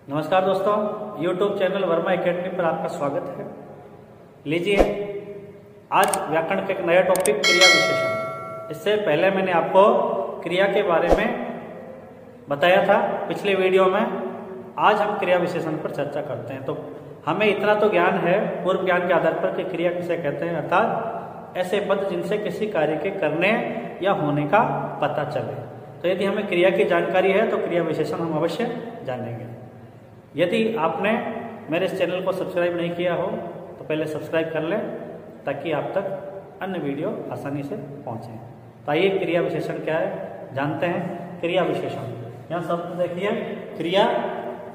नमस्कार दोस्तों, YouTube channel Verma academy पर आपका स्वागत है। लीजिए, आज व्याकरण का एक नया टॉपिक क्रिया विशेषण। इससे पहले मैंने आपको क्रिया के बारे में बताया था पिछले वीडियो में। आज हम क्रिया विशेषण पर चर्चा करते हैं। तो हमें इतना तो ज्ञान है पूर्व ज्ञान के आधार पर कि क्रिया किसे कहते हैं, अर्थात ऐसे पद जिनसे किसी कार्य के करने या होने का पता चले। तो यदि हमें क्रिया की जानकारी है तो क्रिया विशेषण हम अवश्य जानेंगे। यदि आपने मेरे इस चैनल को सब्सक्राइब नहीं किया हो तो पहले सब्सक्राइब कर लें ताकि आप तक अन्य वीडियो आसानी से पहुंचे। तो आइए, क्रिया विशेषण क्या है जानते हैं। क्रिया विशेषण, यहाँ शब्द देखिए क्रिया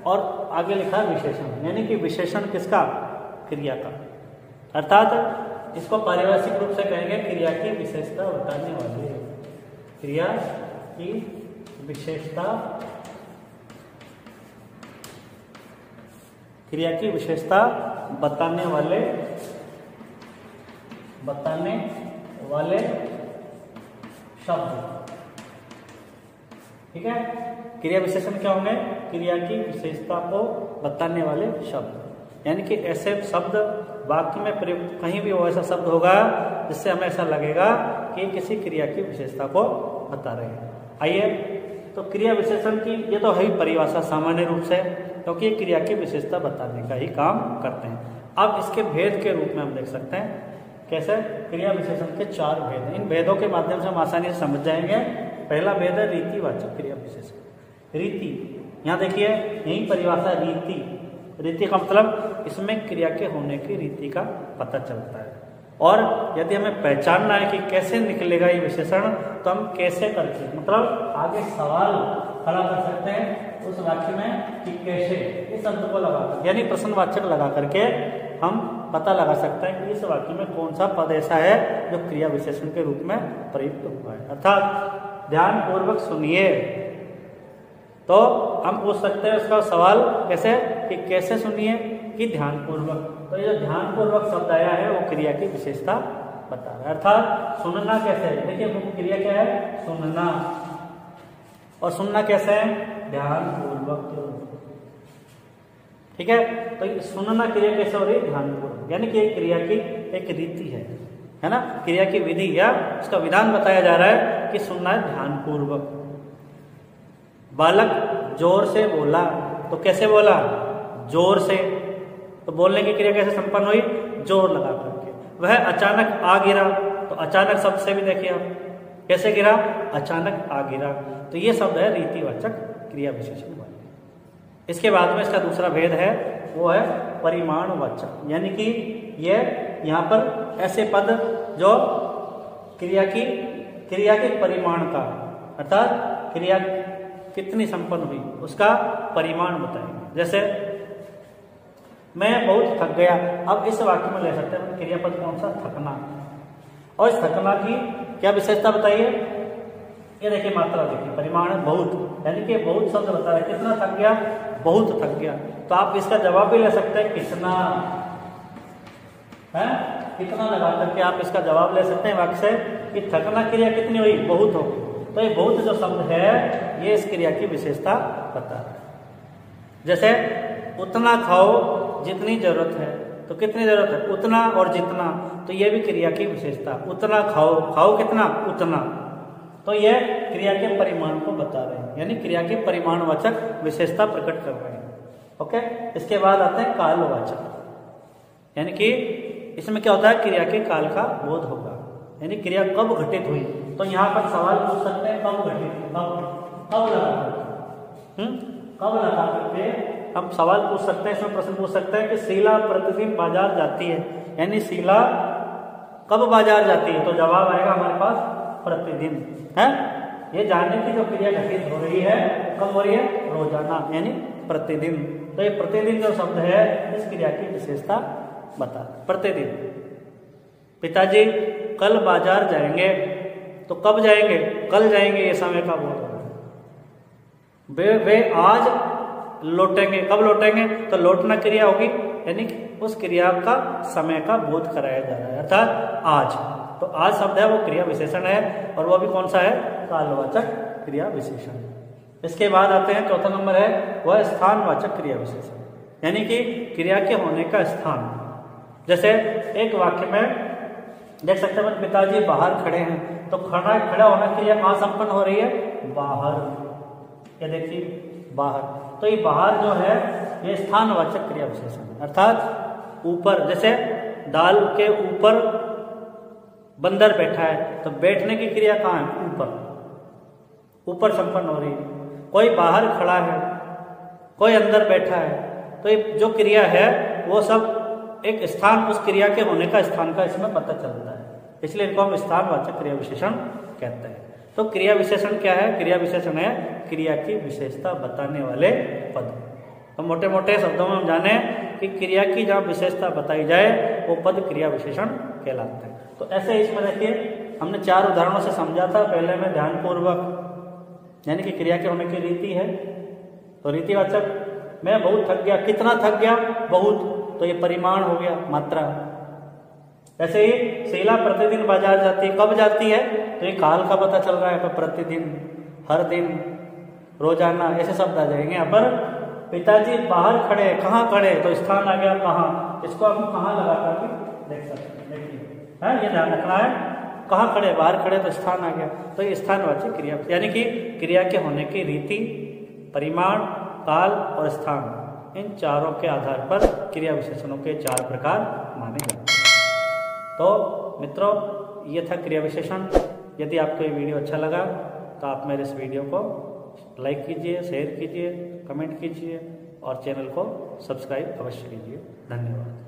और आगे लिखा है विशेषण, यानी कि विशेषण किसका? क्रिया का। अर्थात इसको पारिभाषिक रूप से कहेंगे क्रिया की विशेषता बताने वाले। क्रिया की विशेषता, क्रिया की विशेषता बताने वाले शब्द। ठीक है, क्रिया विशेषण क्या होंगे? क्रिया की विशेषता को बताने वाले शब्द, यानी कि ऐसे शब्द वाक्य में प्रयुक्त कहीं भी वो ऐसा शब्द होगा जिससे हमें ऐसा लगेगा कि किसी क्रिया की विशेषता को बता रहे हैं। आइए, तो क्रिया विशेषण की ये तो है ही परिभाषा सामान्य रूप से, क्योंकि ये क्रिया की विशेषता बताने का ही काम करते हैं। अब इसके भेद के रूप में हम देख सकते हैं कैसे। क्रिया विशेषण के 4 भेद हैं। इन भेदों के माध्यम से हम आसानी से समझ जाएंगे। पहला भेद है रीतिवाचक क्रिया विशेषण। रीति, यहाँ देखिए यही परिभाषा रीति। रीति का मतलब इसमें क्रिया के होने की रीति का पता चलता है। और यदि हमें पहचानना है कि कैसे निकलेगा ये विशेषण, तो हम कैसे करके मतलब आगे सवाल खड़ा कर सकते हैं उस वाक्य में कि कैसे, इस शब्द को लगाकर यानी प्रश्नवाचक लगा करके हम पता लगा सकते हैं कि इस वाक्य में कौन सा पद ऐसा है जो क्रिया विशेषण के रूप में प्रयुक्त हुआ है। अर्थात ध्यान पूर्वक सुनिए, तो हम पूछ सकते हैं उसका सवाल कैसे कि कैसे सुनिए कि ध्यान पूर्वक। तो ये जो ध्यान पूर्वक शब्द आया है वो क्रिया की विशेषता बता रहा है। अर्थात सुनना कैसे है, देखिए मुख्य क्रिया क्या है? सुनना। और सुनना कैसे है? ध्यान पूर्वक। ठीक है, तो सुनना क्रिया कैसे हो रही है? ध्यान पूर्वक, यानी कि क्रिया की एक रीति है ना, क्रिया की विधि या उसका विधान बताया जा रहा है कि सुनना है ध्यान पूर्वक। बालक जोर से बोला, तो कैसे बोला? जोर से। तो बोलने की क्रिया कैसे संपन्न हुई? जोर लगा करके। वह अचानक आ गिरा, तो अचानक शब्द से भी देखिए आप कैसे गिरा? अचानक आ गिरा। तो ये शब्द है रीतिवाचक क्रिया विशेषण वाले। इसके बाद में इसका दूसरा भेद है, वो है परिमाणवाचक, यानी कि ये यहाँ पर ऐसे पद जो क्रिया के परिमाण का, अर्थात क्रिया कितनी संपन्न हुई उसका परिमाण बताएंगे। जैसे मैं बहुत थक गया। अब इस वाक्य में ले सकते हैं क्रियापद कौन सा? थकना। और इस थकना की क्या विशेषता बताइए? ये देखिए मात्रा देखिए, परिमाण बहुत, यानी कि बहुत शब्द बता रहे हैं। कितना थक गया? बहुत थक गया। तो आप इसका जवाब भी ले सकते हैं कितना है, कितना लगा करके आप इसका जवाब ले सकते हैं वाक्य से कि थकना क्रिया कितनी हुई? बहुत हो गई। तो ये बहुत जो शब्द है ये इस क्रिया की विशेषता बता रहा है। जैसे उतना खाओ जितनी जरूरत है, तो कितनी जरूरत है? उतना और जितना। तो ये भी क्रिया की विशेषता। उतना खाओ, खाओ कितना? उतना। तो ये क्रिया के परिमाण को बता रहे हैं, यानी क्रिया के परिमाणवाचक विशेषता प्रकट कर रहे हैं। ओके, इसके बाद आते हैं कालवाचक, यानी कि इसमें क्या होता है? क्रिया के काल का बोध होगा, यानी क्रिया कब घटित हुई। तो यहाँ पर सवाल पूछ सकते हैं कब घटित, कब लगा करके हम सवाल पूछ सकते हैं। इसमें प्रश्न पूछ सकते हैं कि शीला प्रतिदिन बाजार जाती है, यानी शीला कब बाजार जाती है? तो जवाब आएगा हमारे पास प्रतिदिन है। ये जानने की जो क्रिया घटित हो रही है कब हो रही है? रोजाना, यानी प्रतिदिन। तो ये प्रतिदिन जो शब्द है इस क्रिया की विशेषता बता। प्रतिदिन। पिताजी कल बाजार जाएंगे, तो कब जाएंगे? कल जाएंगे, ये समय का बोध होगा। वे आज लौटेंगे, कब लौटेंगे? तो लौटना क्रिया होगी, यानी उस क्रिया का समय का बोध कराया जा रहा है, अर्थात आज। तो आज शब्द है वो क्रिया विशेषण है, और वो भी कौन सा है? कालवाचक क्रिया विशेषण। इसके बाद आते हैं, चौथा नंबर है वह स्थानवाचक क्रिया विशेषण, यानी कि क्रिया के होने का स्थान। जैसे एक वाक्य में देख सकते हैं, पिताजी बाहर खड़े हैं, तो खड़ा होना क्रिया कहाँ संपन्न हो रही है? बाहर। ये देखिए बाहर, तो ये बाहर जो है ये स्थानवाचक क्रिया विशेषण है, अर्थात ऊपर। जैसे दाल के ऊपर बंदर बैठा है, तो बैठने की क्रिया कहाँ है? ऊपर संपन्न हो रही है। कोई बाहर खड़ा है, कोई अंदर बैठा है, तो ये जो क्रिया है वो सब एक स्थान, उस क्रिया के होने का स्थान का इसमें पता चलता है, इसलिए इनको हम स्थानवाचक क्रिया विशेषण कहते हैं। तो क्रिया विशेषण क्या है? क्रिया विशेषण है क्रिया की विशेषता बताने वाले पद। तो मोटे मोटे शब्दों में हम जाने कि क्रिया की जहाँ विशेषता बताई जाए वो पद क्रिया विशेषण कहलाते हैं। तो ऐसे इसमें देखिए हमने 4 उदाहरणों से समझा था। पहले में ध्यानपूर्वक, यानी कि क्रिया के होने की रीति है, तो रीतिवाचक मैं बहुत थक गया, कितना थक गया? बहुत, तो ये परिमाण हो गया, मात्रा। ऐसे ही शीला प्रतिदिन बाजार जाती है, कब जाती है? तो ये काल का पता चल रहा है, तो प्रतिदिन, हर दिन, रोजाना, ऐसे शब्द आ जाएंगे। यहाँ पर पिताजी बाहर खड़े, कहाँ खड़े? तो स्थान आ गया कहाँ, इसको हम कहाँ लगा करके देख सकते हैं। देखिए है, ये ध्यान रखना है, कहाँ खड़े? बाहर खड़े, तो स्थान आ गया, तो ये स्थानवाचक क्रिया, यानी कि क्रिया के होने की रीति, परिमाण, काल और स्थान, इन चारों के आधार पर क्रिया विशेषणों के 4 प्रकार माने जाते हैं। तो मित्रों, ये था क्रिया विशेषण। यदि आपको ये वीडियो अच्छा लगा तो आप मेरे इस वीडियो को लाइक कीजिए, शेयर कीजिए, कमेंट कीजिए और चैनल को सब्सक्राइब अवश्य कीजिए। धन्यवाद।